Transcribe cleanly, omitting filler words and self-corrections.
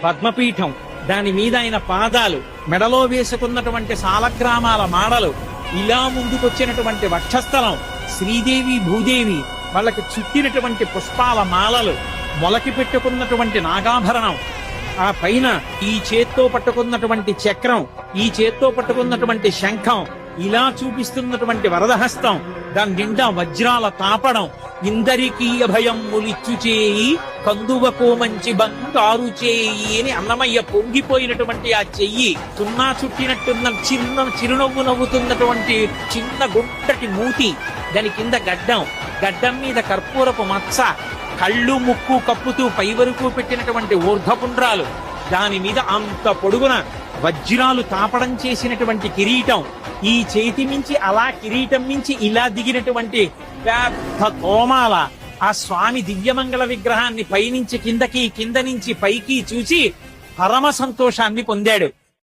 పద్మపీఠం, దాని మీద ఆయన పాదాలు, మెడలో వేసుకున్నటువంటి సాలగ్రామాల మాడలు, ఇలా ముందుకొచ్చినటువంటి వక్షస్థలం, శ్రీదేవి భూదేవి వాళ్ళకి చుట్టినటువంటి పుష్పాల మాలలు, మొలకి పెట్టుకున్నటువంటి నాగాభరణం, ఆ పైన ఈ చేత్తో పట్టుకున్నటువంటి చక్రం, ఈ చేత్తో పట్టుకున్నటువంటి శంఖం, ఇలా చూపిస్తున్నటువంటి వరదహస్తం, దాని నిండా వజ్రాల తాపడం, ఇందరికీ అభయం ములిచ్చు చేయి కందువకో మంచి బంగారు చేయి అని అన్నమయ్య పొంగిపోయినటువంటి ఆ చెయ్యి, సున్నా చుట్టినట్టున్న చిరునవ్వు నవ్వుతున్నటువంటి చిన్న గుంటటి మూతి, దాని కింద గడ్డం మీద కర్పూరపు మచ్చ, కళ్ళు ముక్కు కప్పుతూ పై వరకు పెట్టినటువంటి ఊర్ధ్వపుండ్రాలు, దాని మీద అంత పొడుగున వజ్రాలు తాపడం చేసినటువంటి కిరీటం, ఈ చేతి మించి అలా కిరీటం మించి ఇలా దిగినటువంటి పెద్ద తోమాల, ఆ స్వామి దివ్యమంగళ విగ్రహాన్ని పైనుంచి కిందకి, కింద నుంచి పైకి చూసి పరమ సంతోషాన్ని పొందాడు.